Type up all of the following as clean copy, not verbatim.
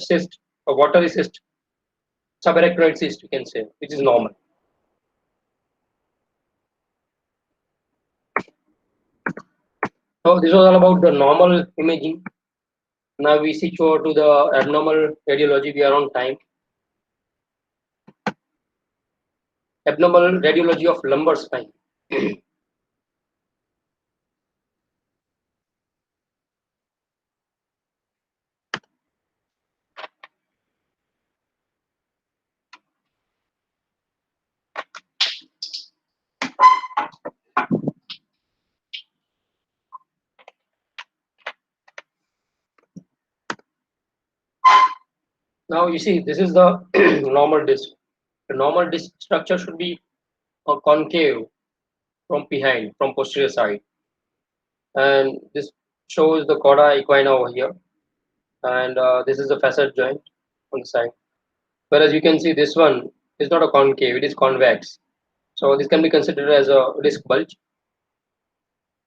cyst, a watery cyst, subarachnoid cyst, you can say, which is normal. So this was all about the normal imaging. Now we switch over to the abnormal radiology. We are on time. Abnormal radiology of lumbar spine. Now you see, this is the normal disc. The normal disc structure should be concave from behind, from posterior side, and this shows the cauda equina over here, and this is the facet joint on the side. Whereas you can see this one is not a concave; it is convex. So this can be considered as a disc bulge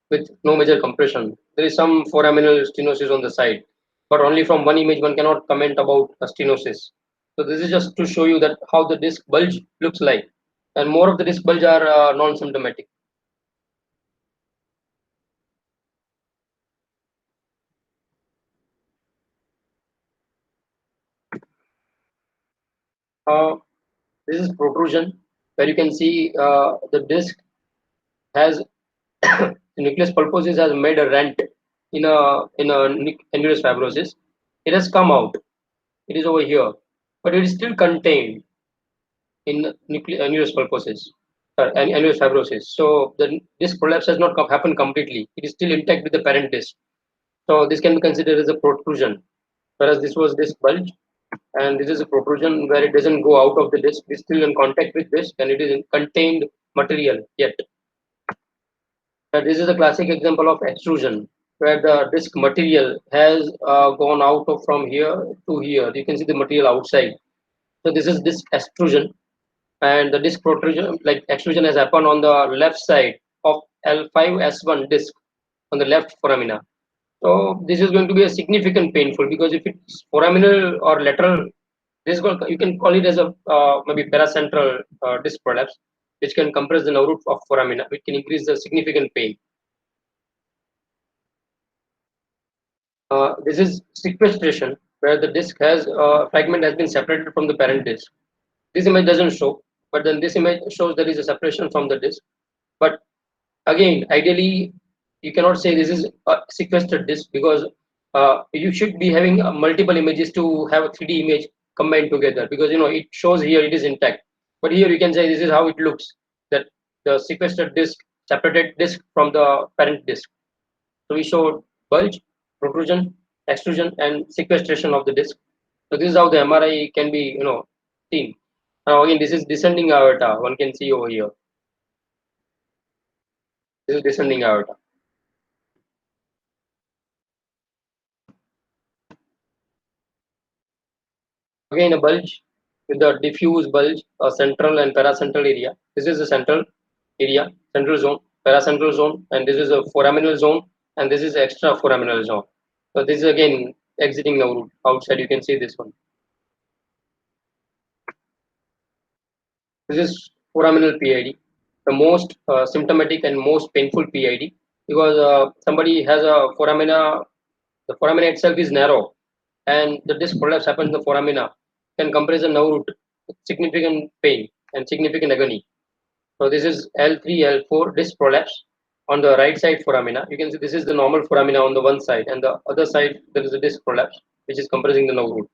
with no major compression. There is some foraminal stenosis on the side, but only from one image one cannot comment about a stenosis. So this is just to show you that how the disc bulge looks like, and more of the disc bulge are non-symptomatic. Uh, this is protrusion, where you can see the disc has the nucleus pulposus has made a rent in a annulus fibrosis. It has come out. It is over here, but it is still contained in annulus pulposus, annulus fibrosis. So the disc prolapse has not happened completely. It is still intact with the parent disc. So this can be considered as a protrusion, whereas this was disc bulge, and this is a protrusion where it doesn't go out of the disc. It's still in contact with disc, and it is in contained material yet. This is a classic example of extrusion, where the disc material has gone out of from here to here. You can see the material outside. So this is disc extrusion, and the disc protrusion, like extrusion, has happened on the left side of L5S1 disc on the left foramina. So this is going to be a significant painful, because if it's foraminal or lateral, this is you can call it as a maybe paracentral disc prolapse, which can compress the nerve root of foramina, which can increase the significant pain. This is sequestration, where the disc has fragment has been separated from the parent disc. This image doesn't show, but then this image shows there is a separation from the disc. But again, ideally, you cannot say this is a sequestered disc, because you should be having multiple images to have a 3D image combined together, because it shows here it is intact. But here you can say this is how it looks, that the sequestered disc, separated disc from the parent disc. So we showed bulge, protrusion, extrusion, and sequestration of the disc. So this is how the MRI can be, seen. Now again, this is descending aorta. One can see over here. This is descending aorta. Again, a bulge with a diffuse bulge, a central and paracentral area. This is the central area, central zone, paracentral zone, and this is a foraminal zone, and this is extra foraminal zone. So this is again exiting the root outside. You can see this one. This is foraminal PID, the most symptomatic and most painful PID, because somebody has a foramina. The foramina itself is narrow, and the disc prolapse happens in the foramina, can compress the nerve root with significant pain and significant agony. So this is L3, L4 disc prolapse on the right side foramina. You can see this is the normal foramina on the one side, and the other side there is a disc prolapse which is compressing the nerve root.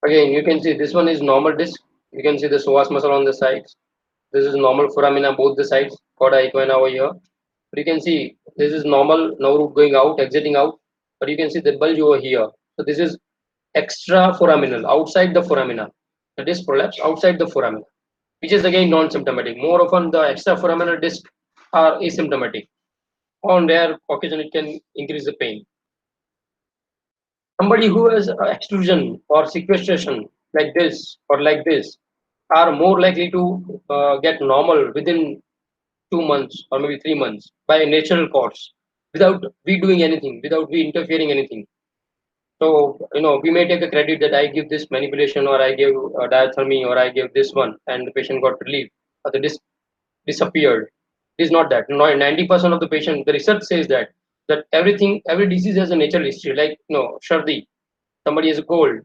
Again, you can see this one is normal disc. You can see the psoas muscle on the sides. This is normal foramina both the sides, cauda equina over here. But you can see this is normal nerve root going out, exiting out. But you can see the bulge over here. So this is extra foraminal, outside the foramina. The disc prolapse outside the foramina, which is again non-symptomatic. More often the extra foraminal disc are asymptomatic. On rare occasion, it can increase the pain. Somebody who has extrusion or sequestration like this or like this are more likely to get normal within 2 months or maybe 3 months by natural course, without we doing anything, without we interfering anything. So, we may take a credit that I give this manipulation, or I give diathermy, or I give this one, and the patient got relief, or the disc disappeared. It is not that. 90% of the patient, the research says that every disease has a natural history. Like, Shardi, somebody has a cold,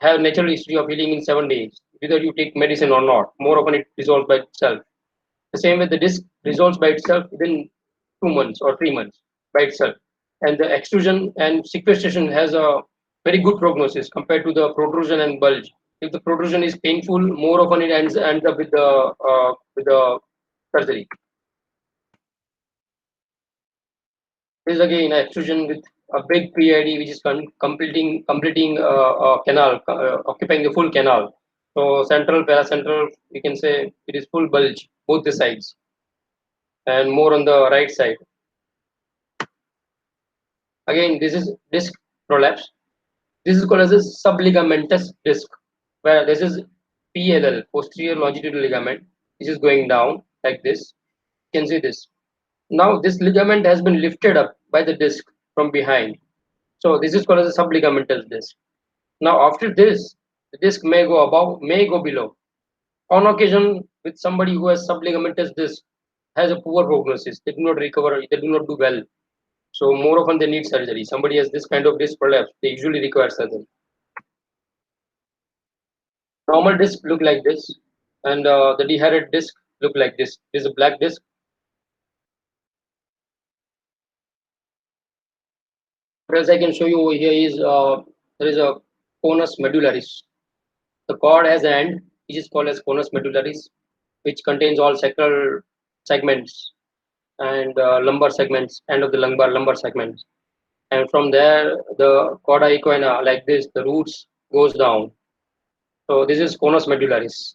have natural history of healing in 7 days, whether you take medicine or not. More often, it resolves by itself. The same way, the disc resolves by itself within 2 months or 3 months by itself. And the extrusion and sequestration has a very good prognosis compared to the protrusion and bulge. If the protrusion is painful, more often it ends up with the surgery. This is again extrusion with a big PID, which is completing a canal, occupying the full canal. So central, paracentral, you can say it is full bulge, both the sides, and more on the right side. Again, this is disc prolapse. This is called as a subligamentous disc, where this is PLL, posterior longitudinal ligament, which is going down like this. You can see this. Now this ligament has been lifted up by the disc from behind. So this is called as a subligamentous disc. Now after this, the disc may go above, may go below. On occasion, with somebody who has subligamentous disc, has a poor prognosis. They do not recover. They do not do well. So more often they need surgery. Somebody has this kind of disc prolapse, they usually require surgery. Normal disc look like this, and the dehydrated disc look like this. This is a black disc. What else I can show you over here is there is a conus medullaris. The cord has an end, which is called as conus medullaris, which contains all sacral segments and lumbar segments, end of the lumbar segments. And from there, the cauda equina, like this, the roots goes down. So this is conus medullaris.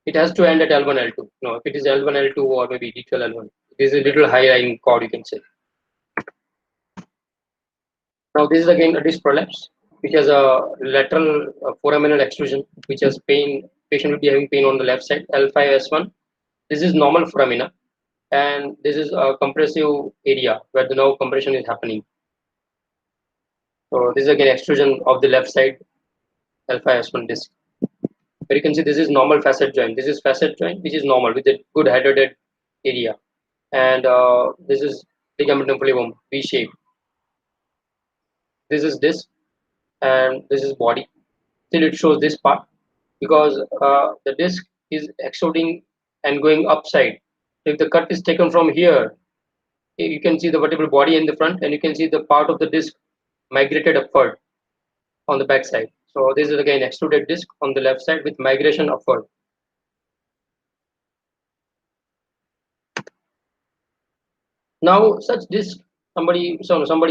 It has to end at L1, L2. No, if it is L1, L2, or maybe D12, L1, this is a little high lying cord, you can say. Now this is again a disc prolapse, which has a lateral foraminal extrusion, which has pain. Patient will be having pain on the left side, L5S1. This is normal foramina, and this is a compressive area where the nerve compression is happening. So this is again extrusion of the left side, L5S1 disc. Where you can see this is normal facet joint. This is facet joint, which is normal with a good hydrated area, and this is ligamentum flavum, V shape. This is disc, and this is body. Still, it shows this part because the disc is extruding and going upside. If the cut is taken from here, you can see the vertebral body in the front, and you can see the part of the disc migrated upward on the back side. So this is again extruded disc on the left side with migration upward. Now such disc, somebody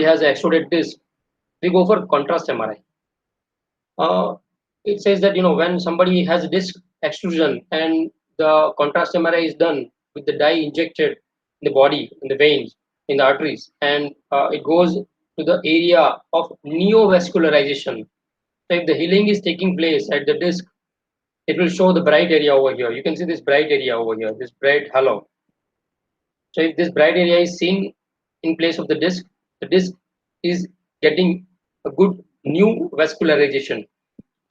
has extruded disc, we go for contrast MRI. It says that when somebody has disc extrusion and the contrast MRI is done with the dye injected in the body, in the veins, in the arteries, and it goes to the area of neovascularization. So if the healing is taking place at the disc, it will show the bright area over here. You can see this bright area over here, this bright halo. So if this bright area is seen in place of the disc is getting a good new vascularization.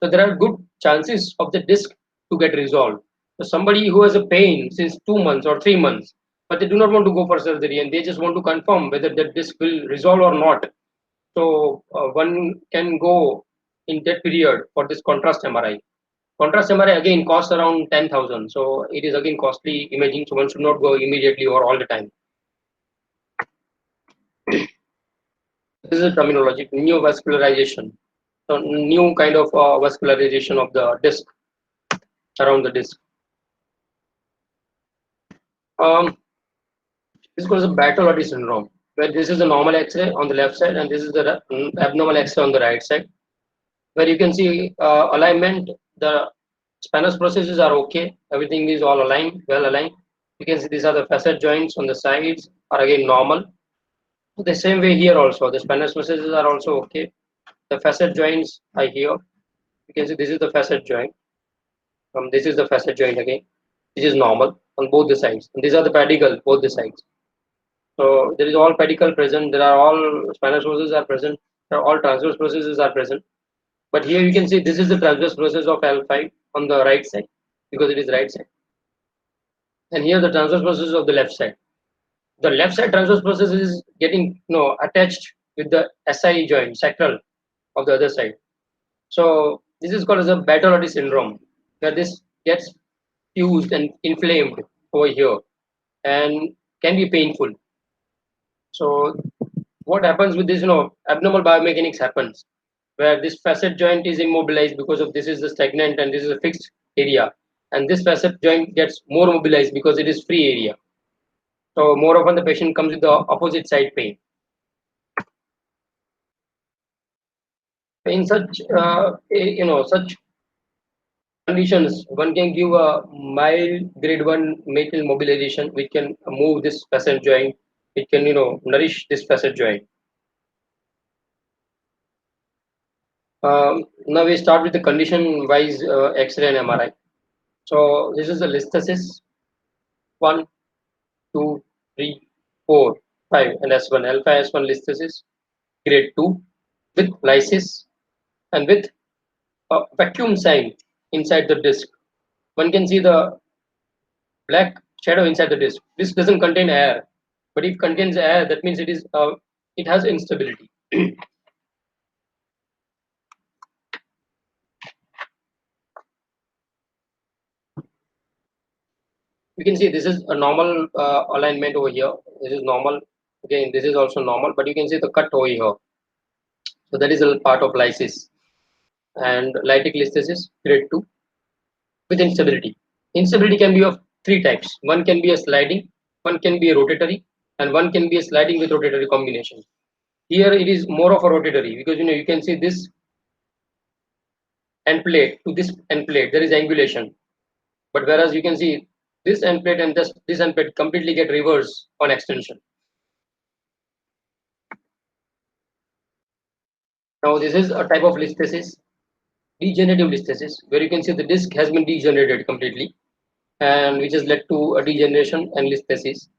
So there are good chances of the disc to get resolved. So somebody who has a pain since 2 months or 3 months, but they do not want to go for surgery and they just want to confirm whether the disc will resolve or not. So one can go in that period for this contrast MRI. Contrast MRI again costs around 10,000. So it is again costly imaging. So one should not go immediately or all the time. This is a terminology, neovascularization. So new kind of vascularization of the disc around the disc. This is called a Bartolotti syndrome, where this is the normal X-ray on the left side and this is the abnormal X-ray on the right side. Where you can see alignment, the spinous processes are okay, everything is all aligned, well aligned. You can see these are the facet joints on the sides are again normal. The same way here also, the spinous processes are also okay. The facet joints are here. You can see this is the facet joint. This is the facet joint again. This is normal on both the sides. And these are the pedicle, both the sides. So there is all pedicle present. There are all spinous processes are present. There are all transverse processes are present. But here you can see this is the transverse process of L5 on the right side because it is right side, and here the transverse process of the left side. The left side transverse process is getting attached with the SI joint sacral of the other side. So this is called as a Bartolotti syndrome, where this gets fused and inflamed over here and can be painful. So what happens with this, abnormal biomechanics happens where this facet joint is immobilized because of this is the stagnant and this is a fixed area, and this facet joint gets more mobilized because it is free area. So more often the patient comes with the opposite side pain. In such such conditions, one can give a mild grade 1 metal mobilization which can move this facet joint. It can nourish this facet joint. Now we start with the condition wise X-ray and MRI. So this is the listhesis 1, 2, 3, 4, 5, and S1 alpha S1 listhesis grade 2 with lysis and with a vacuum sign inside the disc. One can see the black shadow inside the disc. This doesn't contain air, but if contains air, that means it has instability. You can see this is a normal alignment over here. This is normal. Again, this is also normal, but you can see the cut over here. So that is a part of lysis and lytic listhesis grade 2 with instability. Instability can be of three types. One can be a sliding, one can be a rotatory, and one can be a sliding with rotatory combination. Here it is more of a rotatory because you can see this end plate to this end plate there is angulation, but whereas you can see this end plate and this end plate completely get reversed on extension. Now this is a type of listhesis, degenerative listhesis, where you can see the disc has been degenerated completely and which has led to a degeneration and listhesis.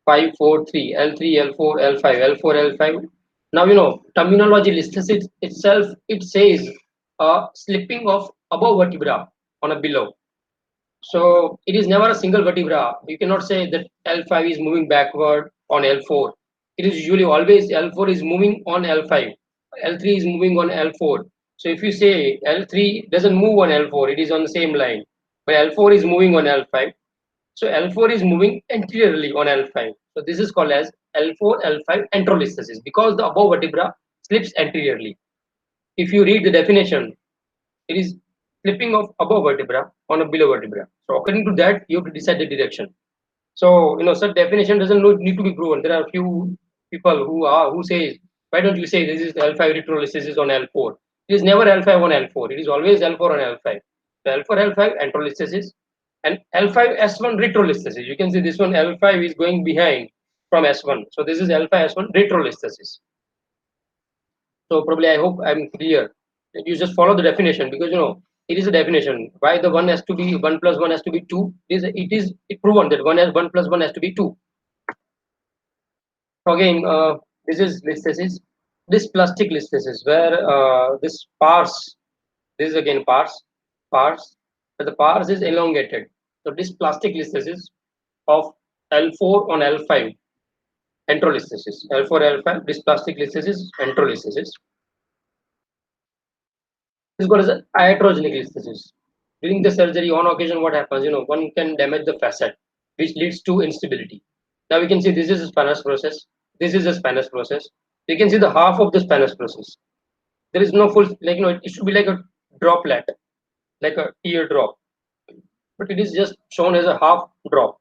5, 4, 3, L3, L4, L5, L4, L5. Now terminology listhesis itself, it says slipping of above vertebra on a below. So it is never a single vertebra. You cannot say that L5 is moving backward on L4. It is usually always L4 is moving on L5. L3 is moving on L4. So if you say L3 doesn't move on L4, it is on the same line. But L4 is moving on L5. So L4 is moving anteriorly on L5. So this is called as L4, L5 anterolisthesis because the above vertebra slips anteriorly. If you read the definition, it is flipping of above vertebra on a below vertebra. So according to that, you have to decide the direction. So such definition doesn't need to be proven. There are a few people who says, why don't you say this is L5 retrolisthesis on L4? It is never L5 on L4. It is always L4 on L5. So L4 L5 anterolisthesis and L5 S1 retrolisthesis. You can see this one L5 is going behind from S1. So this is L5 S1 retrolisthesis. So probably I hope I'm clear. You just follow the definition because it is a definition. Why the one has to be 1 plus 1 has to be 2? It proven that 1 plus 1 has to be 2. So again, this is listhesis. This plastic listhesis where this pars, this is again pars, but the pars is elongated. So this plastic listhesis of L4 on L5 enterolisthesis. L4 L5 this plastic listhesis enterolisthesis. This is called as iatrogenic listhesis. During the surgery, on occasion, what happens? One can damage the facet, which leads to instability. Now we can see this is a spinous process. This is a spinous process. You can see the half of the spinous process. There is no full, it should be like a droplet, like a tear drop, but it is just shown as a half drop.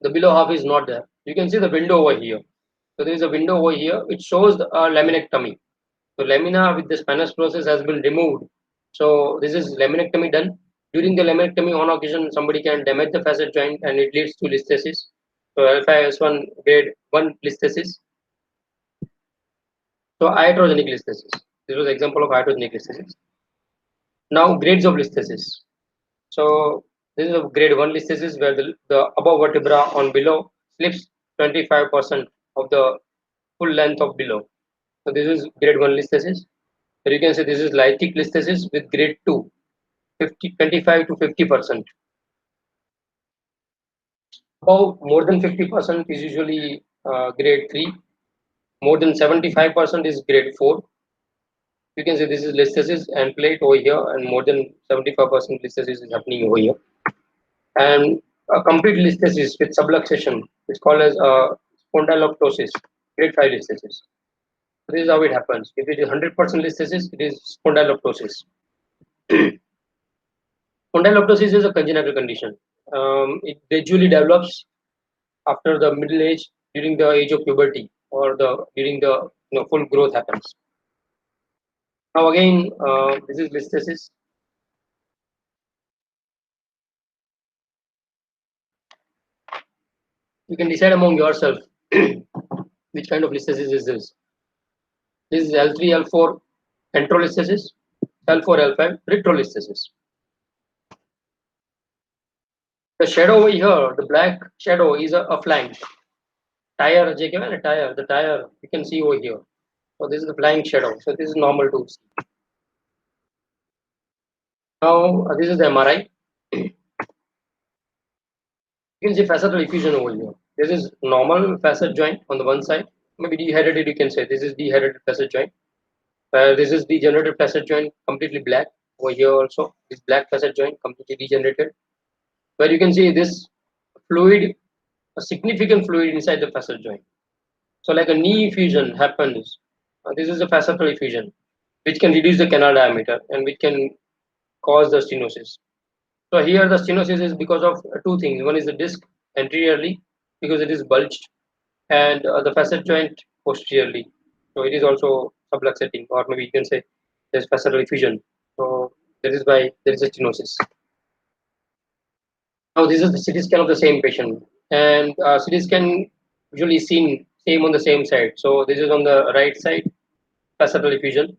The below half is not there. You can see the window over here. So there is a window over here which shows the laminectomy. So lamina with the spinous process has been removed. So this is laminectomy done. During the laminectomy, on occasion, somebody can damage the facet joint and it leads to listhesis. So alpha S1 grade 1 listhesis. So iatrogenic listhesis. This was example of iatrogenic listhesis. Now grades of listhesis. So this is a grade 1 listhesis where the above vertebra on below slips 25% of the full length of below. So this is grade 1 listhesis. So you can say this is lithic listhesis with grade 2, 25 to 50%. About more than 50% is usually grade 3. More than 75% is grade 4. You can say this is listhesis and plate over here, and more than 75% listhesis is happening over here. And a complete listhesis with subluxation is called as spondyloptosis, grade 5 listhesis. This is how it happens. If it is 100% listhesis, it is spondyloptosis. Spondyloptosis is a congenital condition. It gradually develops after the middle age, during the age of puberty, or during the full growth happens. Now again, this is listhesis. You can decide among yourself which kind of listhesis is this. This is L3, L4 enterolisthesis, L4, L5 retrolisthesis. The shadow over here, the black shadow is a flank. Tire, a tire, the tire you can see over here. So this is the flank shadow. So this is normal to see. Now this is the MRI. You can see facetal effusion over here. This is normal facet joint on the one side. Maybe dehydrated, you can say. This is dehydrated facet joint. This is degenerated facet joint, completely black. Over here also, this black facet joint, completely degenerated. Where you can see this fluid, a significant fluid inside the facet joint. So like a knee effusion happens. This is a facetal effusion, which can reduce the canal diameter and which can cause the stenosis. So here the stenosis is because of two things. One is the disc anteriorly because it is bulged, and the facet joint posteriorly. So it is also subluxating, or maybe you can say there's facetal effusion. So that is why there is a stenosis. Now this is the CT scan of the same patient, and CT scan usually seen same on the same side. So this is on the right side, facetal effusion.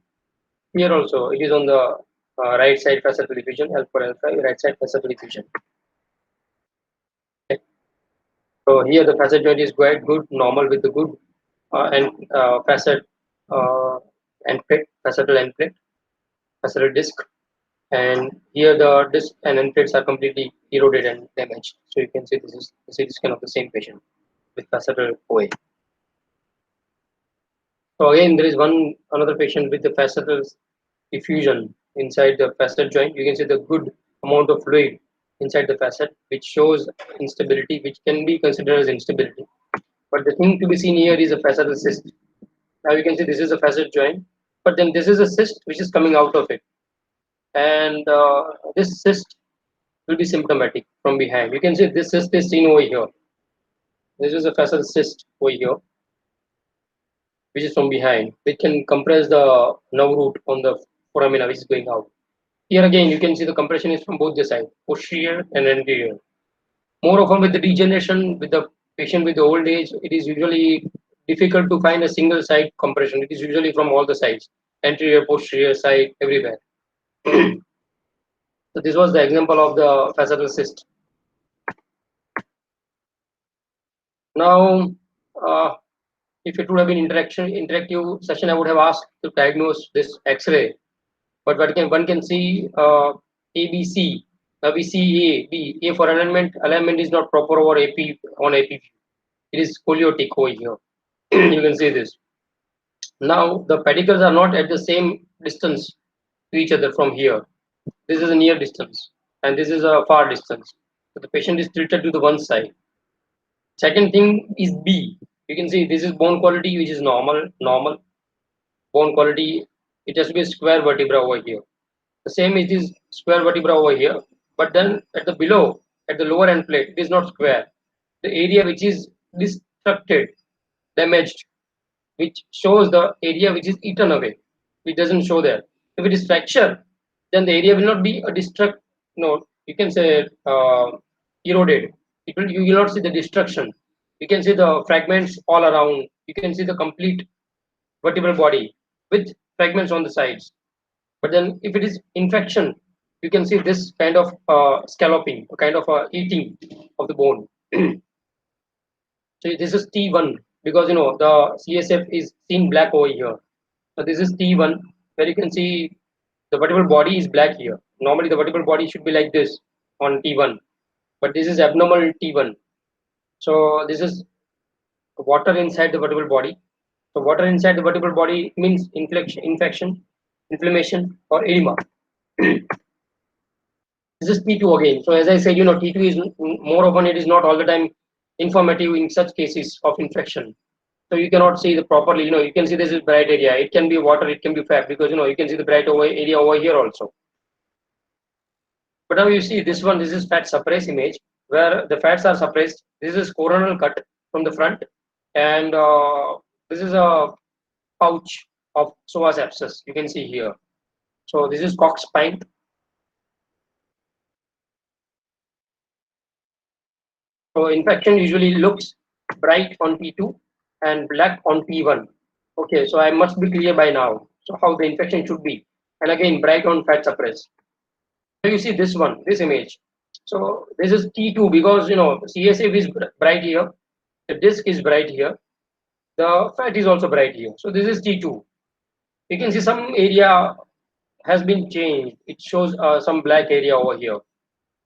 Here also it is on the right side facetal effusion, L4, L5, right side facetal effusion. Okay. So here the facet joint is quite good, normal with the good and facet end plate, facetal end plate, facetal disc. And here the disc and end plates are completely eroded and damaged. So you can see this is the CT scan of the same patient with facetal OA. So again, there is another patient with the facetal effusion inside the facet joint. You can see the good amount of fluid inside the facet, which shows instability, which can be considered as instability. But the thing to be seen here is a facetal cyst. Now you can see this is a facet joint, but then this is a cyst which is coming out of it, and this cyst will be symptomatic from behind. You can see this cyst is seen over here. This is a facetal cyst over here, which is from behind, which can compress the nerve root on the foramina, which is going out. Here again, you can see the compression is from both the sides, posterior and anterior. More often with the degeneration, with the patient with the old age, it is usually difficult to find a single side compression. It is usually from all the sides, anterior, posterior, side, everywhere. So this was the example of the facetal cyst. Now, if it would have been interactive session, I would have asked to diagnose this X-ray. But one can see ABC. Now we see A, B. A for alignment. Alignment is not proper over AP on AP view. It is scoliotic over here. You can see this. Now the pedicles are not at the same distance to each other from here. This is a near distance, and this is a far distance. So the patient is tilted to the one side. Second thing is B. You can see this is bone quality, which is normal bone quality. It has to be a square vertebra over here. The same it is square vertebra over here, but then at the below, at the lower end plate, it is not square. The area which is destructed, damaged, which shows the area which is eaten away, it doesn't show there. If it is fracture, then the area will not be a destruct. No, you can say eroded. You will not see the destruction. You can see the fragments all around. You can see the complete vertebral body with fragments on the sides. But then if it is infection, you can see this kind of scalloping, a kind of eating of the bone. So this is T1 because the CSF is seen black over here. So this is T1 where you can see the vertebral body is black here. Normally the vertebral body should be like this on T1, but this is abnormal T1. So this is water inside the vertebral body. So water inside the vertebral body means inflammation, or edema. This is T2 again. So as I said, T2 is more often, it is not all the time informative in such cases of infection. So you cannot see the properly, you can see this is bright area. It can be water, it can be fat, because you can see the bright area over here also. But now you see this one, this is fat suppress image where the fats are suppressed. This is coronal cut from the front, and this is a pouch of psoas abscess. You can see here. So this is Cox spine. So infection usually looks bright on T2 and black on T1. Okay, so I must be clear by now. So how the infection should be, and again bright on fat suppress. So you see this one, this image. So this is T2 because CSF is bright here, the disc is bright here, the fat is also bright here. So this is T2. You can see some area has been changed. It shows some black area over here.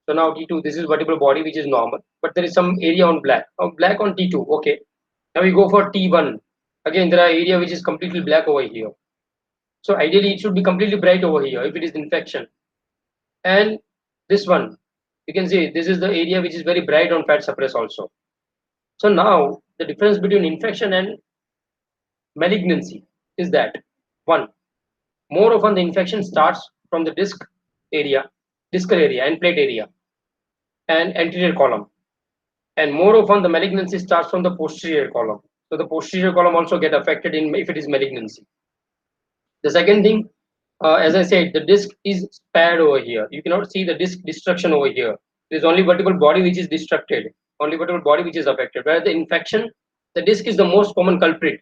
So now T2, this is vertebral body which is normal, but there is some area on black. Black on T2. Okay. Now we go for T1. Again, there are area which is completely black over here. So ideally, it should be completely bright over here if it is infection. And this one, you can see this is the area which is very bright on fat suppress also. So now the difference between infection and malignancy is that one, more often the infection starts from the discal area and plate area and anterior column. And more often the malignancy starts from the posterior column. So the posterior column also get affected in if it is malignancy. The second thing, as I said, the disc is spared over here. You cannot see the disc destruction over here. There is only vertebral body which is destructed, only vertebral body which is affected. Whereas the infection, the disc is the most common culprit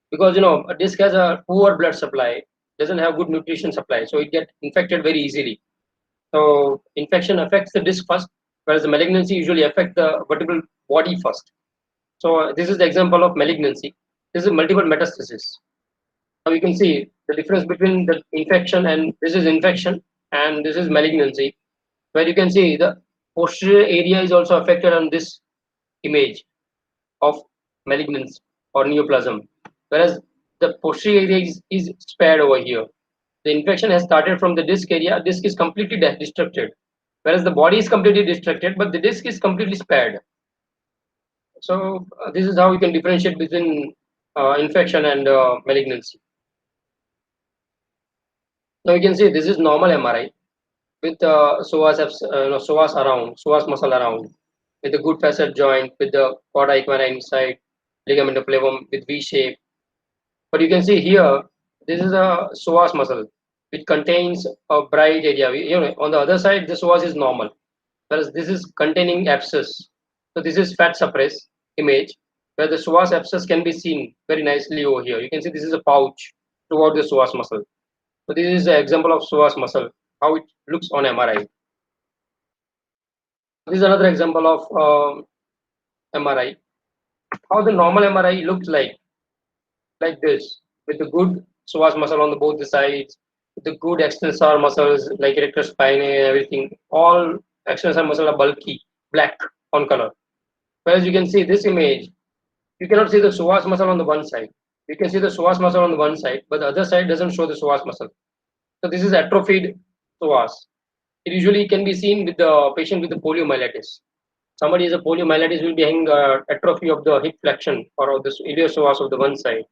because a disc has a poor blood supply, doesn't have good nutrition supply, so it gets infected very easily. So infection affects the disc first, whereas the malignancy usually affect the vertebral body first. So this is the example of malignancy. This is multiple metastasis. Now you can see the difference between the infection and this is infection and this is malignancy, where you can see the posterior area is also affected on this image of malignancy or neoplasm, whereas the posterior area is spared over here. The infection has started from the disc area. Disc is completely destructed, whereas the body is completely destructed, but the disc is completely spared. So this is how you can differentiate between infection and malignancy. Now you can see this is normal MRI with psoas muscle around, with a good facet joint, with the quad equina inside, ligament of flavum with V shape. But you can see here, this is a psoas muscle which contains a bright area. On the other side, the psoas is normal, whereas this is containing abscess. So this is fat suppress image where the psoas abscess can be seen very nicely over here. You can see this is a pouch throughout the psoas muscle. So this is an example of psoas muscle, how it looks on MRI. This is another example of MRI. How the normal MRI looks like this, with the good psoas muscle on both the sides, with the good extensor muscles like erector spinae and everything. All extensor muscles are bulky, black on color. Whereas you can see this image, you cannot see the psoas muscle on the one side. You can see the psoas muscle on the one side, but the other side doesn't show the psoas muscle. So this is atrophied psoas. It usually can be seen with the patient with the poliomyelitis. Somebody has a poliomyelitis will be having atrophy of the hip flexion or of the iliopsoas of the one side.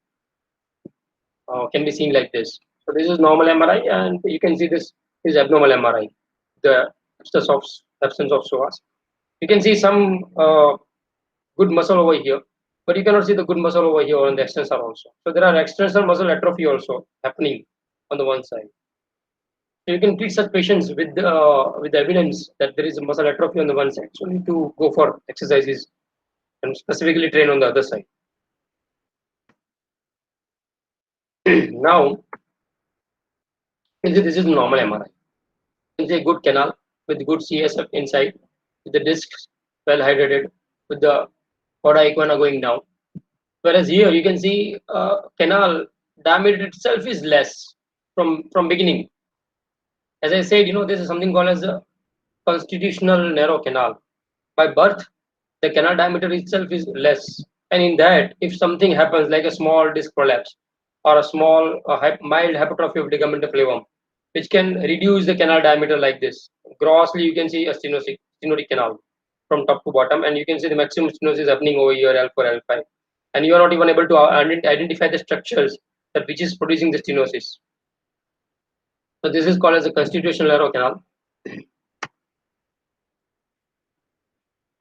Can be seen like this. So this is normal MRI, and you can see this is abnormal MRI, the absence of psoas. You can see some good muscle over here, but you cannot see the good muscle over here on the extensor also. So there are extensor muscle atrophy also happening on the one side. So you can treat such patients with evidence that there is a muscle atrophy on the one side. So you need to go for exercises and specifically train on the other side. Now, this is normal MRI. You can see a good canal with good CSF inside, with the discs well hydrated, with the Cauda equina going down. Whereas here you can see canal diameter itself is less from beginning. As I said, this is something called as a constitutional narrow canal. By birth, the canal diameter itself is less, and in that, if something happens like a small disc prolapse or a small mild hypertrophy of ligament flavum, which can reduce the canal diameter like this. Grossly, you can see a stenotic canal from top to bottom, and you can see the maximum stenosis happening over here, L4, L5, and you are not even able to identify the structures that which is producing the stenosis. So this is called as a constitutional narrow canal.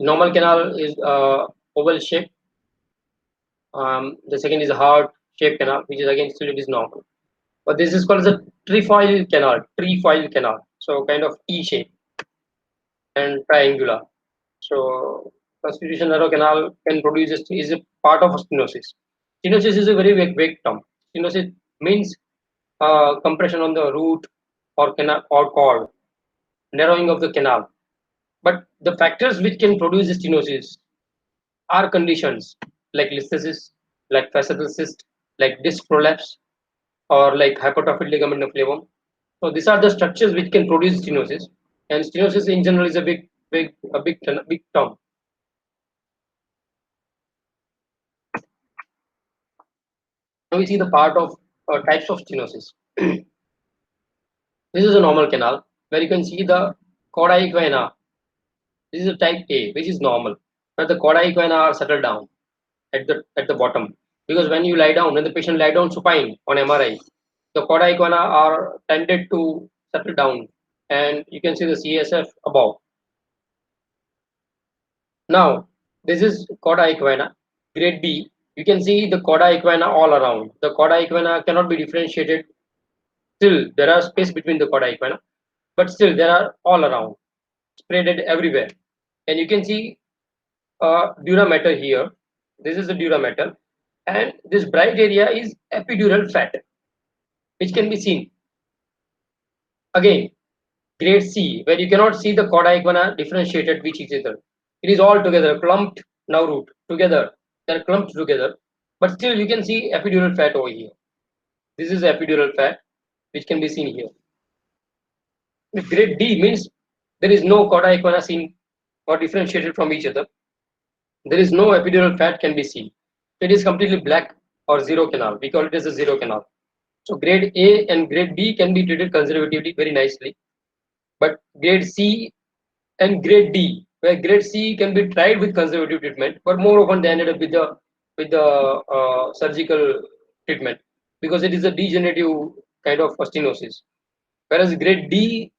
Normal canal is oval shape. The second is a heart shaped canal, which is again still it is normal. But this is called as a trefoil canal. So kind of E shape and triangular. So constitutional narrow canal can produce is a part of stenosis. Stenosis is a very vague term. Stenosis means compression on the root or canal or cord, narrowing of the canal. But the factors which can produce stenosis are conditions like listhesis, like facetal cyst, like disc prolapse, or like hypertrophic ligament flavum. So these are the structures which can produce stenosis, and stenosis in general is a big term. Now we see the part of types of stenosis. This is a normal canal where you can see the cauda equina. This is a type A, which is normal, where the cauda equina are settled down at the bottom. Because when you lie down, when the patient lie down supine on MRI, the cauda equina are tended to settle down, and you can see the CSF above. Now, this is cauda equina, grade B. You can see the cauda equina all around. The cauda equina cannot be differentiated. Still, there are space between the cauda equina, but still there are all around, spread everywhere. And you can see dura mater here. This is the dura mater, and this bright area is epidural fat, which can be seen. Again, grade C, where you cannot see the cauda equina differentiated with each other. It is all together, clumped now root together. They're clumped together, but still you can see epidural fat over here. This is epidural fat, which can be seen here. With grade D means there is no cauda equina seen or differentiated from each other. There is no epidural fat can be seen. It is completely black or zero canal. We call it as a zero canal. So grade A and grade B can be treated conservatively very nicely. But grade C and grade D, where grade C can be tried with conservative treatment, but more often they ended up with the surgical treatment because it is a degenerative kind of stenosis. Whereas grade D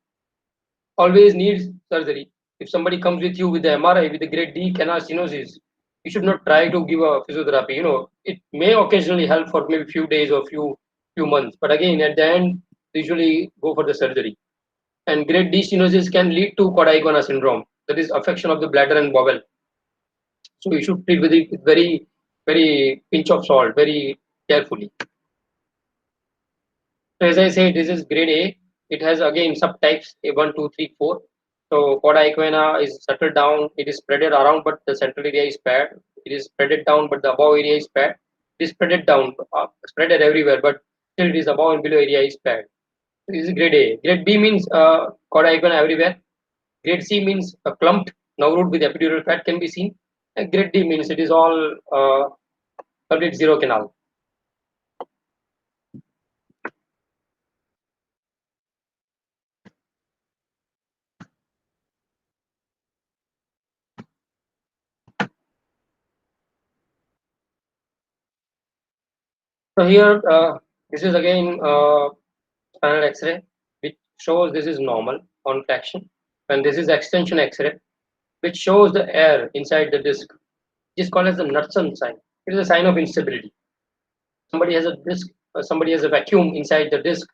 always needs surgery. If somebody comes with you with the MRI with the grade D canal stenosis, you should not try to give a physiotherapy. It may occasionally help for maybe few days or few months, but again at the end, usually go for the surgery. And grade D stenosis can lead to cauda equina syndrome, that is affection of the bladder and bowel. So you should treat with it with very pinch of salt, very carefully. So as I say, this is grade A. It has again subtypes A1, 2, 3, 4. So cauda equina is settled down. It is spreaded around, but the central area is spared. It is spreaded down, but the above area is spared. It is spreaded down, spreaded everywhere, but still it is above and below area is spared. This is grade A. Grade B means cauda equina everywhere. Grade C means a clumped nerve root with epidural fat can be seen. And grade D means it is all complete zero canal. So here, this is again spinal X-ray, which shows this is normal on flexion, and this is extension X-ray, which shows the air inside the disc. It is called as the Knudsen sign. It is a sign of instability. Somebody has a disc, somebody has a vacuum inside the disc.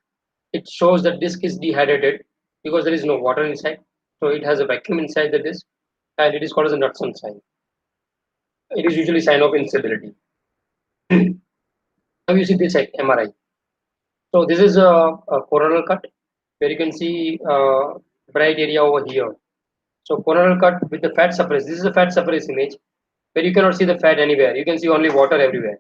It shows that disc is dehydrated because there is no water inside. So it has a vacuum inside the disc, and it is called as a Knudsen sign. It is usually sign of instability. Now you see this MRI. So this is a coronal cut where you can see bright area over here. So coronal cut with the fat suppress. This is a fat suppress image. where you cannot see the fat anywhere. You can see only water everywhere.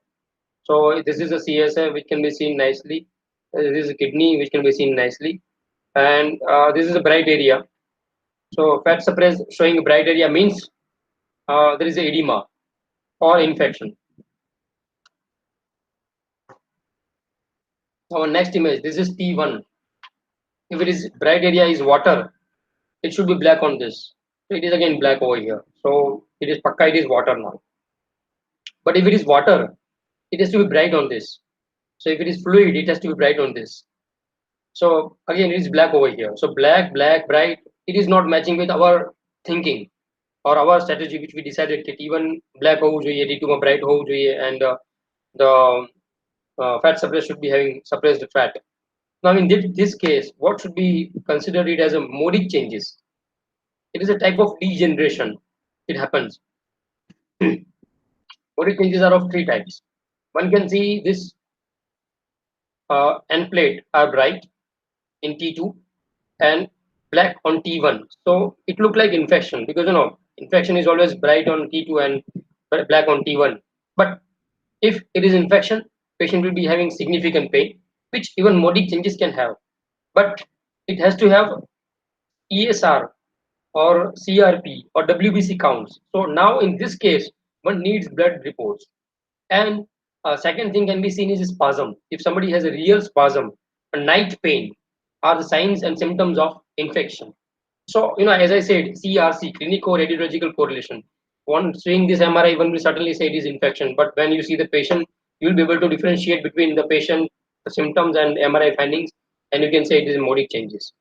So this is a CSF which can be seen nicely. This is a kidney which can be seen nicely, and this is a bright area. So fat suppressed showing a bright area means there is a edema or infection. Our next image. This is T1. If it is bright area is water, it should be black on this. So it is again black over here. So it is pakka. It is water now. But if it is water, it has to be bright on this. So if it is fluid, it has to be bright on this. So again, it is black over here. So black, black, bright. It is not matching with our thinking or our strategy, which we decided that even black होવું જોઈએ, T2 માં bright होવું જોઈએ, and the fat suppressed should be having suppressed fat. Now in this case, what should be considered it as a modic changes? It is a type of degeneration. It happens. Modic changes are of three types. One can see this end plate are bright in T2 and black on T1. So it looked like infection because infection is always bright on T2 and black on T1. But if it is infection, patient will be having significant pain, which even modic changes can have. But it has to have ESR or CRP or WBC counts. So now in this case, one needs blood reports. And second thing can be seen is spasm. If somebody has a real spasm, a night pain are the signs and symptoms of infection. So, as I said, CRC, clinico-radiological correlation. One seeing this MRI, one will certainly say it is infection. But when you see the patient, you will be able to differentiate between the patient the symptoms and MRI findings, and you can say it is modic changes.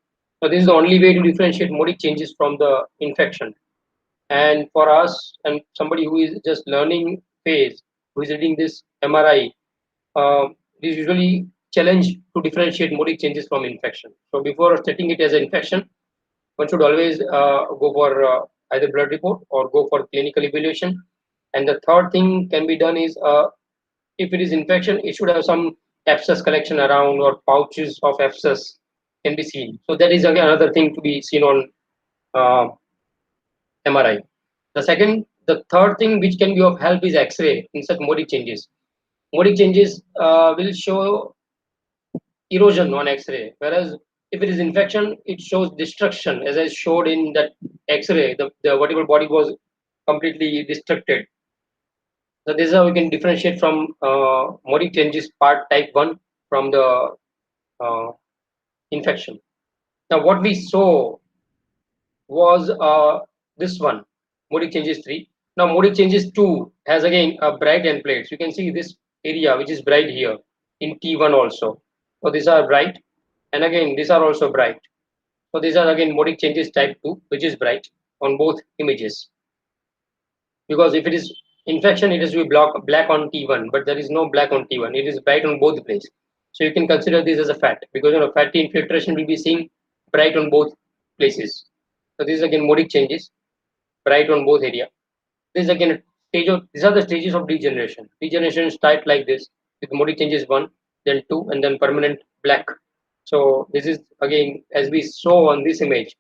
So this is the only way to differentiate modic changes from the infection. And for us and somebody who is just learning phase, who is reading this MRI, it is usually challenge to differentiate modic changes from infection. So before stating it as an infection, one should always go for either blood report or go for clinical evaluation. And the third thing can be done is if it is infection, it should have some abscess collection around or pouches of abscess can be seen. So that is again another thing to be seen on uh, MRI. The third thing which can be of help is X-ray in such modic changes. Modic changes will show erosion on X-ray, whereas if it is infection, it shows destruction, as I showed in that X-ray. The vertebral body was completely destructed. So this is how we can differentiate from modic changes part type 1 from the uh, infection. Now what we saw was this one, modic changes 3. Now modic changes 2 has again a bright end plates. You can see this area which is bright here in T1 also. So these are bright, and again these are also bright. So these are again modic changes type 2, which is bright on both images. Because if it is infection, it has to be black on T1, but there is no black on T1. It is bright on both places. So you can consider this as a fat because fatty infiltration will be seen bright on both places. So this is again modic changes, bright on both area. This is again a stage of these are the stages of degeneration. Degeneration start like this with modic changes 1, then 2, and then permanent black. So this is again as we saw on this image,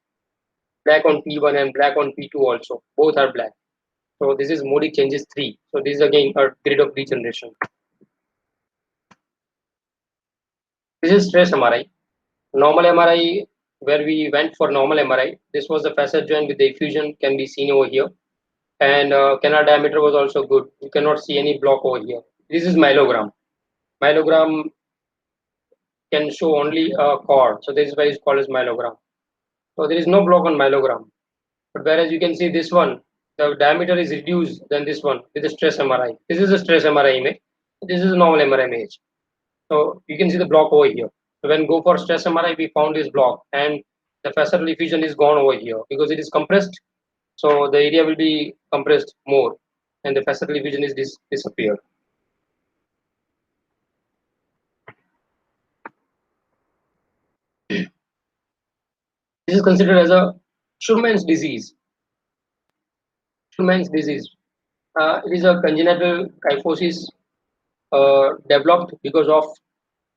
black on P1 and black on P2 also. Both are black. So this is modic changes 3. So this is again a grid of degeneration. This is stress MRI. Normal MRI, where we went for normal MRI, this was the facet joint with the effusion can be seen over here. And canal diameter was also good. You cannot see any block over here. This is myelogram. Myelogram can show only a cord. So this is why it's called as myelogram. So there is no block on myelogram. But whereas you can see this one, the diameter is reduced than this one with the stress MRI. This is a stress MRI image. This is a normal MRI image. So you can see the block over here. So when go for stress MRI, we found this block, and the facetal effusion is gone over here because it is compressed. So the area will be compressed more, and the facetal effusion is disappeared. This is considered as a Schumann's disease. Schumann's disease. It is a congenital kyphosis developed because of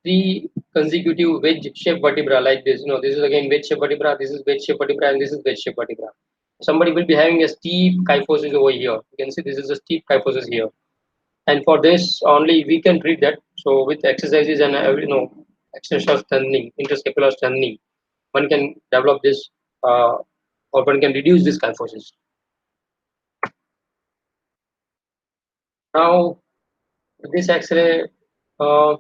three consecutive wedge-shaped vertebra like this. This is again wedge-shaped vertebra, this is wedge-shaped vertebra, and this is wedge-shaped vertebra. somebody will be having a steep kyphosis over here. You can see this is a steep kyphosis here, and for this only we can treat that. So with exercises and extension strengthening, interscapular strengthening, one can develop this, or one can reduce this kyphosis. Now this X-ray, you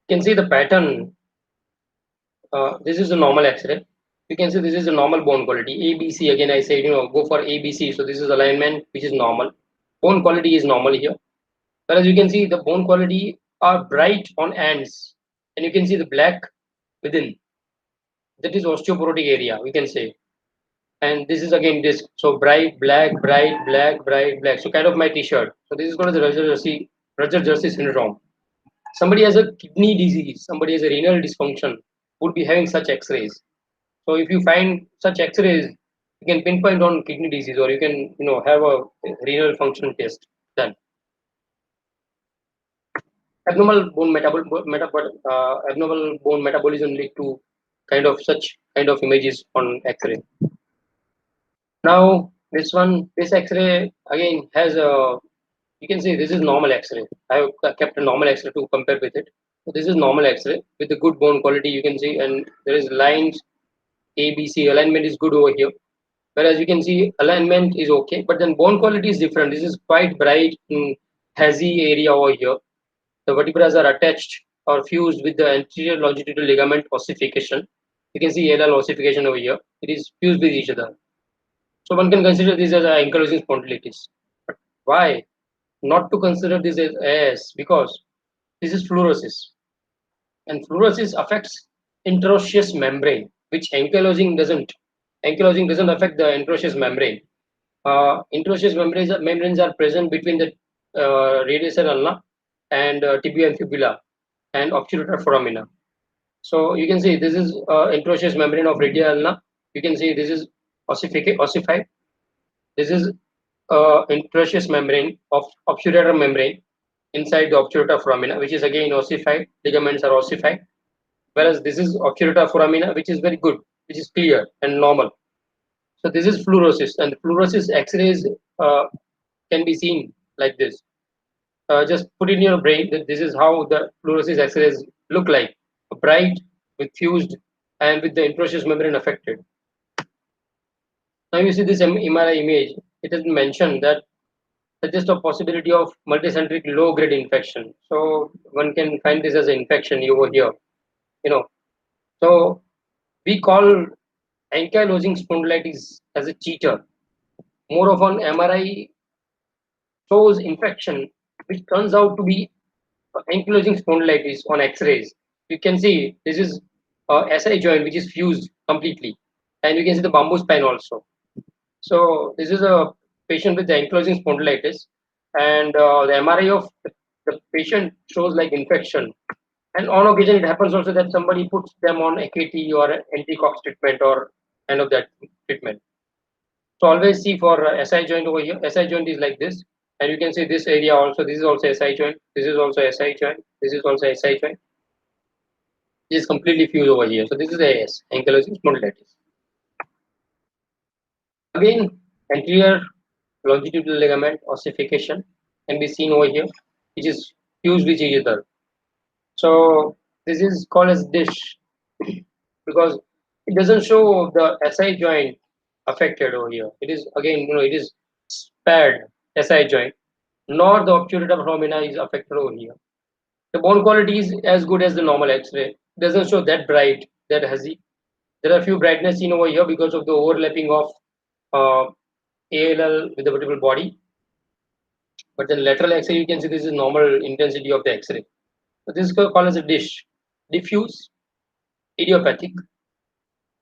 can see the pattern. This is a normal X-ray. You can see this is a normal bone quality. ABC, again I said, go for ABC. So this is alignment which is normal. Bone quality is normal here. Whereas you can see the bone quality are bright on ends, and you can see the black within. That is osteoporotic area, we can say. And this is again disc. So bright black, bright black, bright black. So kind of my T-shirt. So this is called the Rajah-Jersey syndrome. Somebody has a kidney disease, somebody has a renal dysfunction, would be having such X-rays. So if you find such X-rays, you can pinpoint on kidney disease, or you can have a renal function test done. Abnormal bone metabolism lead to such kind of images on X-ray. Now this X-ray again has a, you can see this is normal X-ray. I have kept a normal X-ray to compare with it. So this is normal X-ray with the good bone quality, you can see, and there is lines ABC, alignment is good over here. Whereas you can see alignment is okay, but then bone quality is different. This is quite bright, hazy area over here. The vertebrae are attached or fused with the anterior longitudinal ligament ossification. You can see ALL ossification over here. It is fused with each other. So one can consider this as ankylosing spondylitis. But why not to consider this as AS? Because this is fluorosis, and fluorosis affects interosseous membrane, which ankylosing doesn't. Ankylosing doesn't affect the interosseous membrane. Interosseous membranes are present between the radius ulna and tibia and fibula and obturator foramina. So you can see this is interosseous membrane of radial ulna. You can see this is ossified. This is interosseous membrane of obturator membrane inside the obturator foramina, which is again ossified. Ligaments are ossified. Whereas this is obturator foramina, which is very good, which is clear and normal. So this is fluorosis, and fluorosis X-rays can be seen like this. Just put in your brain that this is how the fluorosis X-rays look like: bright, with fused, and with the interosseous membrane affected. Now you see this MRI image. It has mentioned that suggests a possibility of multicentric low-grade infection. So one can find this as an infection over here. You know. So we call ankylosing spondylitis as a cheater. More of an MRI shows infection, which turns out to be ankylosing spondylitis on X-rays. You can see this is a SI joint which is fused completely, and you can see the bamboo spine also. So this is a patient with ankylosing spondylitis, and the MRI of the patient shows like infection. And on occasion, it happens also that somebody puts them on AKT or anti-cox treatment or kind of that treatment. So always see for SI joint over here. SI joint is like this, and you can see this area also. This is also SI joint. This is also SI joint. This is also SI joint. It is completely fused over here. So this is AS, ankylosing spondylitis. Again, anterior longitudinal ligament ossification can be seen over here, which is fused with each other. So this is called as dish because it doesn't show the SI joint affected over here. It is again, it is spared SI joint, nor the obturator phenomena is affected over here. The bone quality is as good as the normal X-ray. Doesn't show that bright, that hazy. There are few brightness seen over here because of the overlapping of ALL with the vertebral body. But then lateral X-ray, you can see this is normal intensity of the X-ray. So this is called as a dish. Diffuse, idiopathic,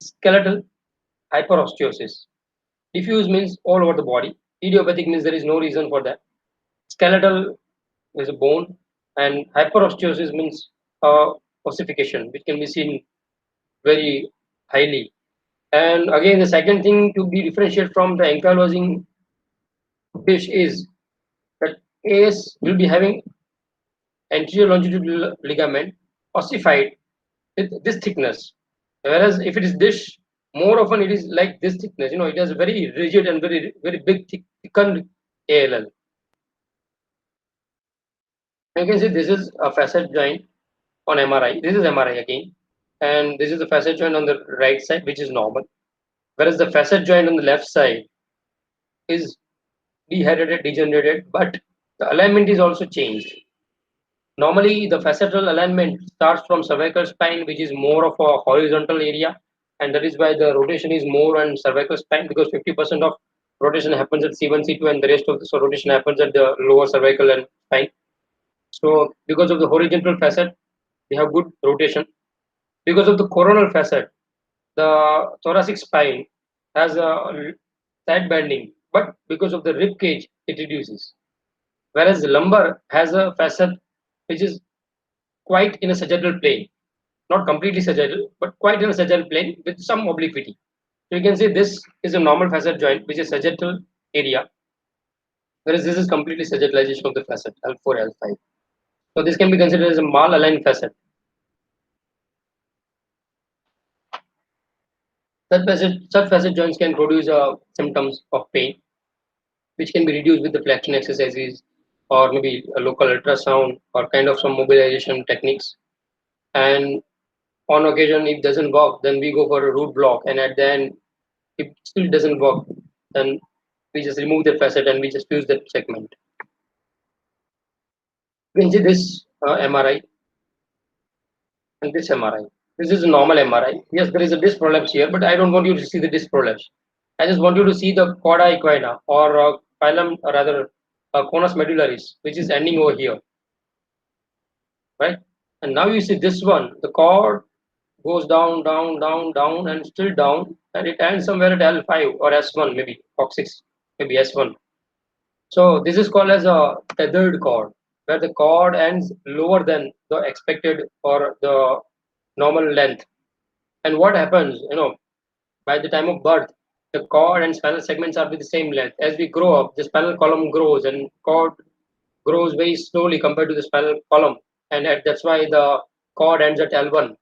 skeletal, hyperosteosis. Diffuse means all over the body. Idiopathic means there is no reason for that. Skeletal is a bone, and hyperosteosis means ossification, which can be seen very highly. And again, the second thing to be differentiated from the ankylosing dish is that AS will be having anterior longitudinal ligament ossified with this thickness, whereas if it is dish, more often it is like this thickness. It has very rigid and very big thickened ALL. You can see this is a facet joint on MRI. This is MRI again, and this is the facet joint on the right side, which is normal, whereas the facet joint on the left side is dehydrated, degenerated, but the alignment is also changed. Normally, the facetal alignment starts from cervical spine, which is more of a horizontal area, and that is why the rotation is more on cervical spine, because 50% of rotation happens at C1, C2, and the rest of the rotation happens at the lower cervical and spine. So, because of the horizontal facet, they have good rotation. Because of the coronal facet, the thoracic spine has a side bending, but because of the rib cage, it reduces. Whereas the lumbar has a facet which is quite in a sagittal plane, not completely sagittal, but quite in a sagittal plane with some obliquity. So you can say this is a normal facet joint, which is sagittal area, whereas this is completely sagittalization of the facet L4, L5. So this can be considered as a mal-aligned facet. Such facet joints can produce symptoms of pain, which can be reduced with the flexion exercises or maybe a local ultrasound or kind of some mobilization techniques. And on occasion, if it doesn't work, then we go for a root block. And at the end, if it still doesn't work, then we just remove the facet and we just fuse that segment. You can see this MRI and this MRI. This is a normal MRI. Yes, there is a disc prolapse here, but I don't want you to see the disc prolapse. I just want you to see the chorda equina or phylum, or rather conus medullaris, which is ending over here, right? And now you see this one, the cord goes down, down, down, down, and still down, and it ends somewhere at L5 or S1, maybe coccyx, maybe S1. So this is called as a tethered cord, where the cord ends lower than the expected or the normal length. And what happens, by the time of birth, the cord and spinal segments are with the same length. As we grow up, the spinal column grows and cord grows very slowly compared to the spinal column, and that's why the cord ends at L1.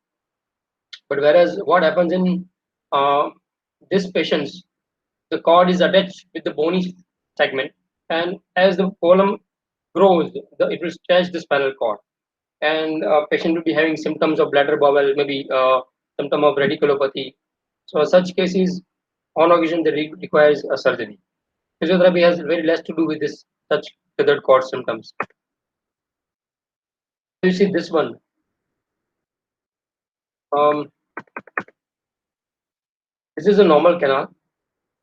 But whereas what happens in uh, this patients, the cord is attached with the bony segment, and as the column grows, it will stretch the spinal cord, and patient will be having symptoms of bladder bowel, maybe symptom of radiculopathy. So such cases, on occasion, they requires a surgery. Physiotherapy has very less to do with this such tethered cord symptoms. You see this one. Um, this is a normal canal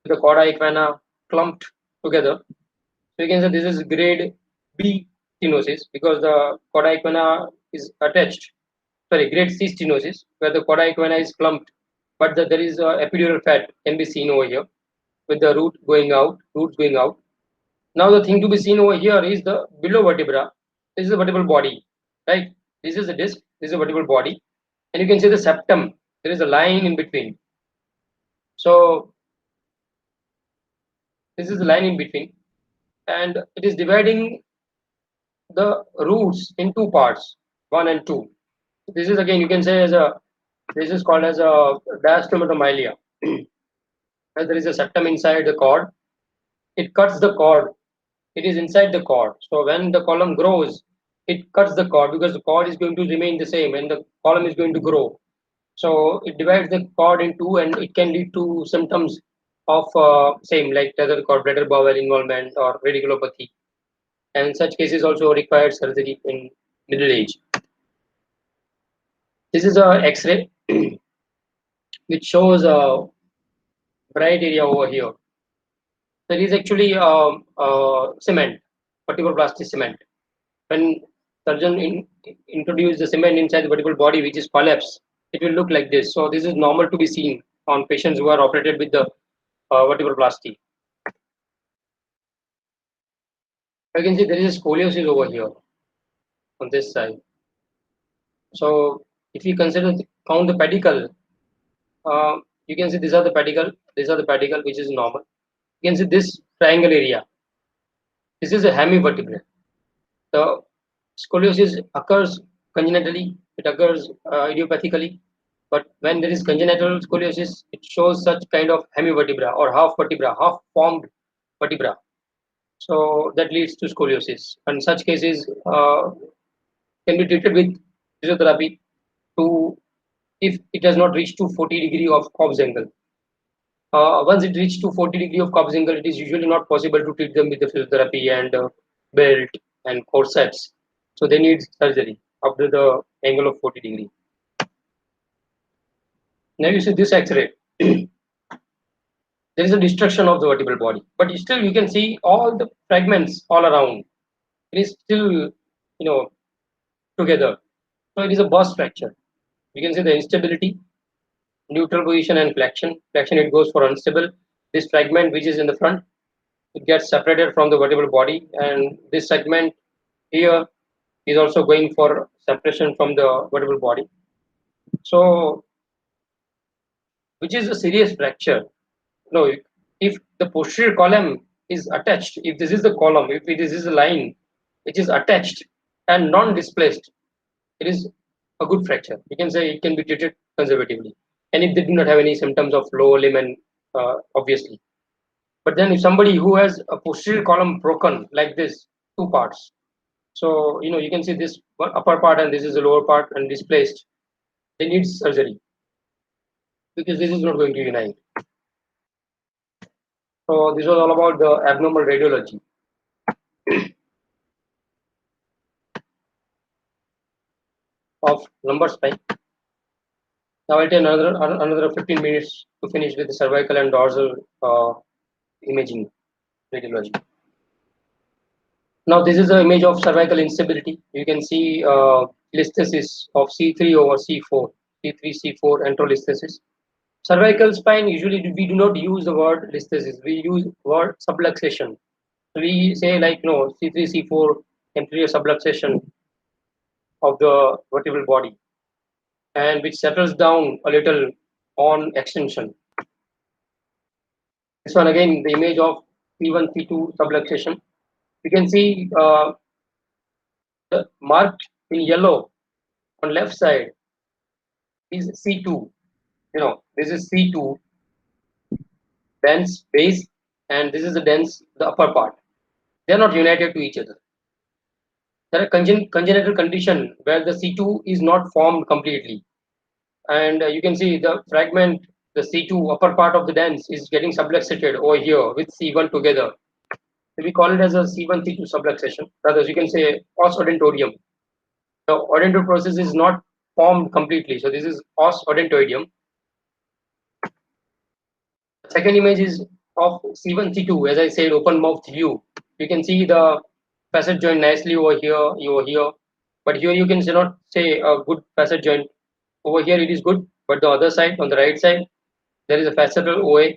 with the chorda equina clumped together. So you can say this is grade B stenosis because the chorda equina is attached. Sorry, grade C stenosis where the chorda equina is clumped, but there is epidural fat can be seen over here with the roots going out. Now the thing to be seen over here is the below vertebra. This is the vertebral body, right? This is the disc. This is the vertebral body, and you can see the septum. There is a line in between. So this is the line in between, and it is dividing the roots in two parts, one and two. This is again you can say as a this is called as a diastomatomylia. There is a septum inside the cord. It cuts the cord. It is inside the cord. So when the column grows, it cuts the cord because the cord is going to remain the same and the column is going to grow. So it divides the cord in two, and it can lead to symptoms of same like tether cord, bladder bowel involvement, or radiculopathy. And such cases also require surgery in middle age. This is a X-ray which shows a bright area over here. There is actually cement, vertebroplasty cement. When surgeon introduce the cement inside the vertebral body, which is collapse, it will look like this. So this is normal to be seen on patients who are operated with the vertebroplasty. You can see there is a scoliosis over here on this side. So if you count the pedicle, you can see these are the pedicle, which is normal. You can see this triangle area. This is a hemivertebrate. The scoliosis occurs congenitally, it occurs idiopathically, But when there is congenital scoliosis, it shows such kind of hemivertebra or half vertebra, half formed vertebra. So that leads to scoliosis. And such cases can be treated with physiotherapy to if it has not reached to 40 degree of Cobb's angle. Once it reaches to 40 degree of Cobb's angle, it is usually not possible to treat them with the physiotherapy and belt and corsets. So they need surgery up to the angle of 40 degree. Now you see this X-ray. There is a destruction of the vertebral body, but still you can see all the fragments all around. It is still, together. So it is a burst fracture. You can see the instability, neutral position, and flexion. Flexion it goes for unstable. This fragment which is in the front, it gets separated from the vertebral body, and this segment here is also going for separation from the vertebral body. So, which is a serious fracture. No, if the posterior column is attached, if this is the column, if this is a line which is attached and non-displaced, it is a good fracture. You can say it can be treated conservatively. And if they do not have any symptoms of lower limb and obviously. But then if somebody who has a posterior column broken like this, two parts. So, you can see this upper part and this is the lower part and displaced. They need surgery because this is not going to unite. So this was all about the abnormal radiology of lumbar spine. Now I'll take another 15 minutes to finish with the cervical and dorsal imaging radiology. Now this is the image of cervical instability. You can see listhesis of C3 over C4, C3, C4 enterolisthesis. Cervical spine, usually we do not use the word listhesis. We use word subluxation. We say like C3, C4 anterior subluxation of the vertebral body, and which settles down a little on extension. This one again, the image of C1, C2 subluxation. You can see the marked in yellow on left side is C2. This is C2 dense base, and this is the upper part. They are not united to each other. There are congenital condition where the C2 is not formed completely, and you can see the fragment, the C2 upper part of the dens is getting subluxated over here with C1 together. So we call it as a C1 C2 subluxation. Rather, you can say os odentorium. The odonto process is not formed completely, so this is os odontoidium. Second image is of C1 C2, as I said, open mouth view. You can see the facet joint nicely over here, but here you can not say a good facet joint. Over here it is good, but the other side, on the right side, there is a facetal OA.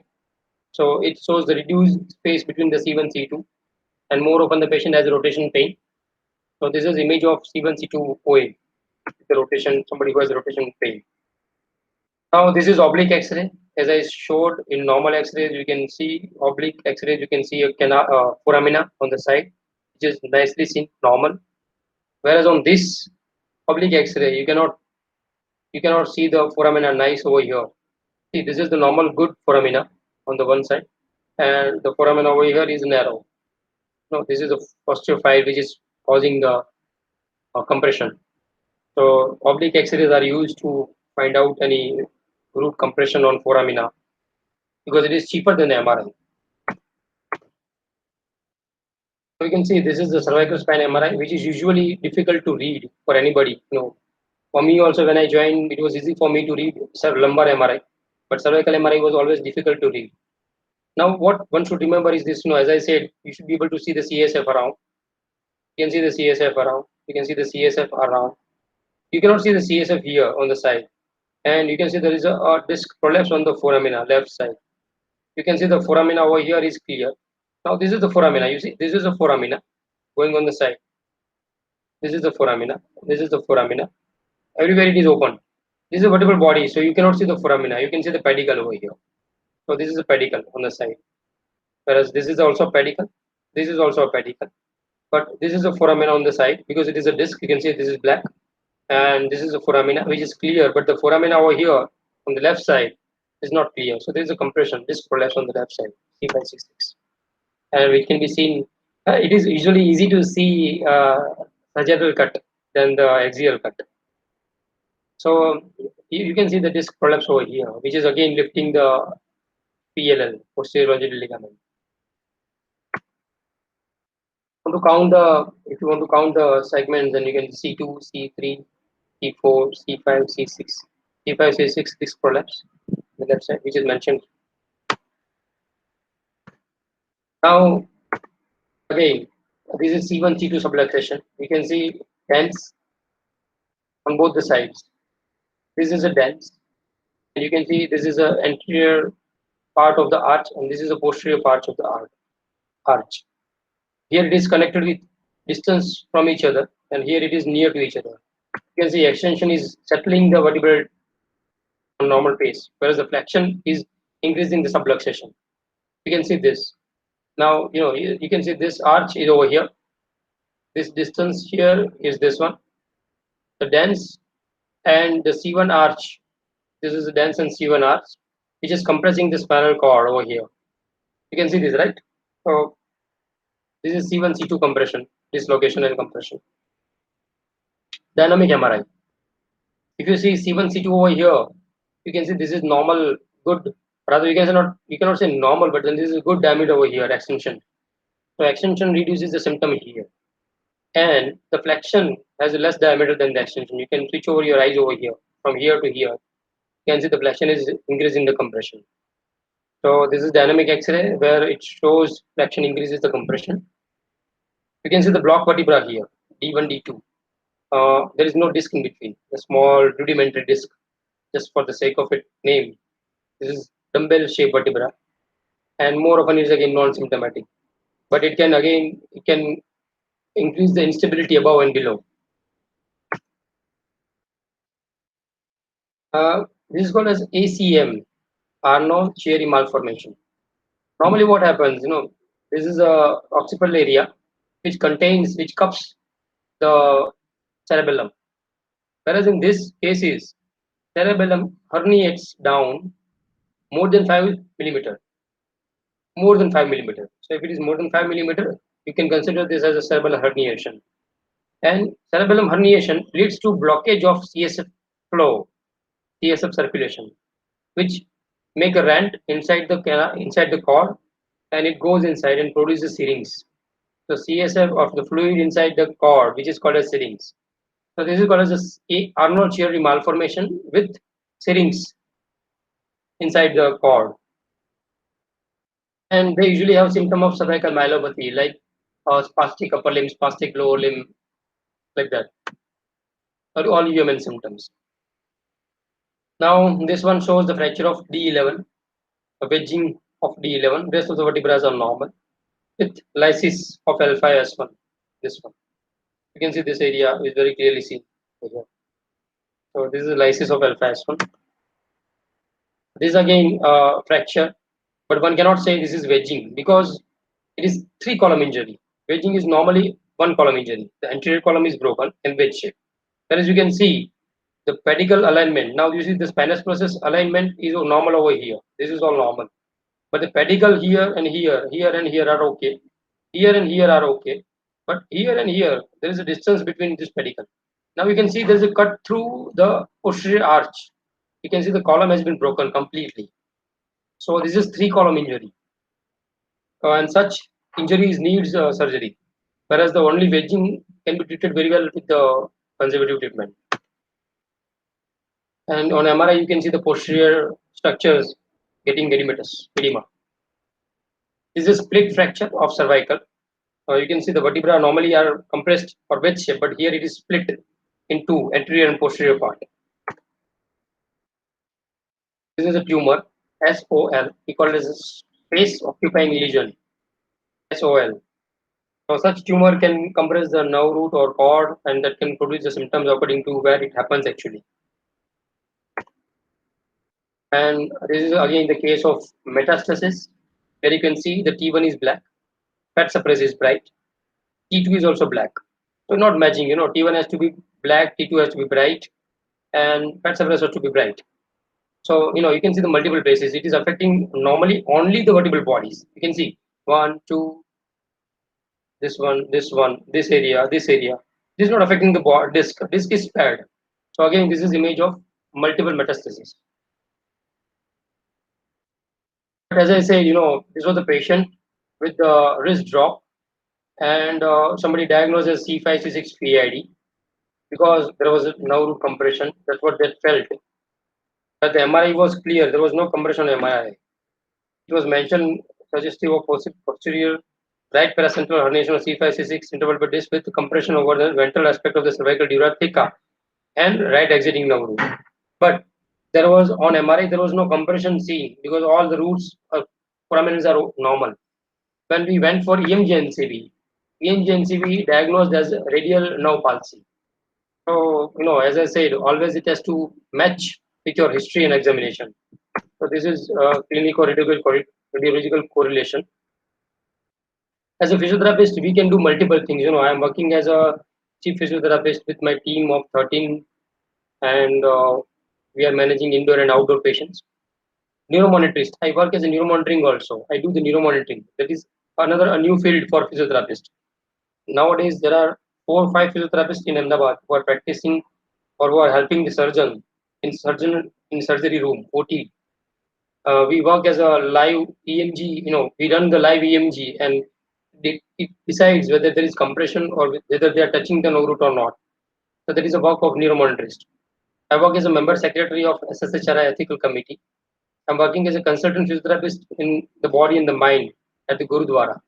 So it shows the reduced space between the C1 C2, and more often the patient has rotation pain. So this is image of C1 C2 OA, the rotation, somebody who has rotation pain. Now this is oblique X-ray. As I showed in normal X-rays, you can see oblique X-rays. You can see a foramina on the side, which is nicely seen normal. Whereas on this oblique X-ray, you cannot see the foramina nice over here. See, this is the normal good foramina on the one side, and the foramina over here is narrow. No, this is a posterior file which is causing the compression. So oblique X-rays are used to find out any root compression on foramina because it is cheaper than the MRI. So you can see this is the cervical spine MRI, which is usually difficult to read for anybody. For me also, when I joined, it was easy for me to read lumbar MRI, but cervical MRI was always difficult to read. Now, what one should remember is this: as I said, you should be able to see the CSF around. You can see the CSF around. You can see the CSF around. You cannot see the CSF here on the side, and you can see there is a disc prolapse on the foramina left side. You can see the foramina over here is clear. Now this is the foramina. You see, this is the foramina going on the side. This is the foramina. This is the foramina. Everywhere it is open. This is a vertebral body, so you cannot see the foramina. You can see the pedicle over here. So this is a pedicle on the side. Whereas this is also a pedicle. This is also a pedicle. But this is a foramina on the side because it is a disc. You can see this is black. and this is the foramina, which is clear, but the foramina over here on the left side is not clear. So there is a compression, disc prolapse on the left side, C566, and it can be seen. It is usually easy to see sagittal cut than the axial cut. So you can see the disc prolapse over here, which is again lifting the PLL, posterior longitudinal ligament. Want to count the, if you want to count the segments, then you can C2, C3, C4, C5, C6. C5, C6 disc prolapse the left side, which is mentioned. Now again, this is C1, C2 subluxation. You can see dents on both the sides. This is a dent, and you can see this is a anterior part of the arch, and this is a posterior part of the arch. Here it is connected with distance from each other, and here it is near to each other. You can see extension is settling the vertebrae on normal pace, whereas the flexion is increasing the subluxation. You can see this. Now, you can see this arch is over here. This distance here is this one, the dens, and the C1 arch. This is the dens and C1 arch, which is compressing the spinal cord over here. You can see this, right? So this is C1, C2 compression, dislocation and compression. Dynamic MRI. If you see C1, C2 over here, you can see this is normal, good. Rather, you cannot say normal, but then this is good diameter over here, extension. So extension reduces the symptom here, and the flexion has a less diameter than the extension. You can switch over your eyes over here, from here to here. You can see the flexion is increasing the compression. So this is dynamic X-ray where it shows flexion increases the compression. You can see the block vertebra here, D1, D2. There is no disc in between, a small rudimentary disc, just for the sake of it name. This is dumbbell shaped vertebra, and more often is again non-symptomatic. But it can increase the instability above and below. This is called as ACM, Arnold-Chiari malformation. Normally, what happens, this is a occipital area which cups the cerebellum. Whereas in this cases, cerebellum herniates down more than 5 millimeter. More than 5 millimeter. So if it is more than 5 millimeter, you can consider this as a cerebellar herniation. And cerebellum herniation leads to blockage of CSF flow, CSF circulation, which make a rent inside the cord, and it goes inside and produces syrinx. So CSF of the fluid inside the cord, which is called as syrinx. So this is called as a Arnold-Chiari malformation with syrinx inside the cord. And they usually have symptom of cervical myelopathy, like spastic upper limb, spastic lower limb, like that. Are all human symptoms. Now this one shows the fracture of D11, a wedging of D11. Rest of the vertebrae are normal, with lysis of L5 S1. This one, you can see this area is very clearly seen here. So this is the lysis of L5 S1. This is again fracture, but one cannot say this is wedging because it is 3-column injury. Wedging is normally 1-column injury. The anterior column is broken and wedge shape. Whereas you can see the pedicle alignment. Now you see the spinous process alignment is normal over here. This is all normal. But the pedicle here and here, here and here are okay. Here and here are okay. But here and here, there is a distance between this pedicle. Now you can see there is a cut through the posterior arch. You can see the column has been broken completely. So this is 3-column injury. And such injuries needs surgery. Whereas the only wedging can be treated very well with the conservative treatment. And on MRI, you can see the posterior structures getting edema. This is a split fracture of cervical. You can see the vertebra normally are compressed or wedge shape, but here it is split into anterior and posterior part. This is a tumor, SOL. We call it as a space occupying lesion, SOL. So such tumor can compress the nerve root or cord, and that can produce the symptoms according to where it happens actually. And this is again the case of metastasis, where you can see the T1 is black, fat suppress is bright, T2 is also black. So not matching, T1 has to be black, T2 has to be bright, and fat surface has to be bright. So you can see the multiple places. It is affecting normally only the vertebral bodies. You can see one, two, this one, this area, this area. This is not affecting the disc. Disc is spared. So again, this is image of multiple metastasis. But as I said, this was the patient with the wrist drop, and somebody diagnosed as C5, C6 PID because there was a nerve root compression. That's what they felt. But the MRI was clear. There was no compression on MRI. It was mentioned suggestive of posterior right paracentral herniation of C5, C6 interval disc with compression over the ventral aspect of the cervical dura thicca and right exiting nerve root. But there was on MRI there was no compression seen because all the roots foraminals are normal. When we went for EMG-NCV diagnosed as radial nerve palsy. So as I said, always it has to match with your history and examination. So this is clinical radiological correlation. As a physiotherapist, we can do multiple things. I am working as a chief physiotherapist with my team of 13, and we are managing indoor and outdoor patients. Neuromonitorist, I work as a neuromonitoring also. I do the neuromonitoring. That is another a new field for physiotherapists. Nowadays, there are 4 or 5 physiotherapists in Ahmedabad who are practicing or who are helping the surgeon in surgery room OT. We work as a live EMG. We run the live EMG, and it decides whether there is compression or whether they are touching the nerve root or not. So that is a work of neuromonitorist. I work as a member secretary of SSHRI Ethical Committee. I'm working as a consultant physiotherapist in the body and the mind at the Gurudwara.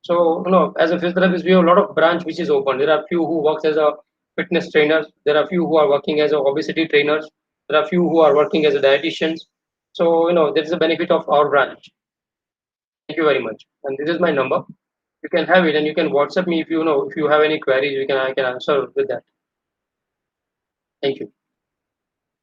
So, as a physiotherapist, we have a lot of branch which is open. There are few who works as a fitness trainers. There are few who are working as a obesity trainers. There are few who are working as a dietitians. So, there is a benefit of our branch. Thank you very much. And this is my number. You can have it, and you can WhatsApp me if you have any queries. I can answer with that. Thank you.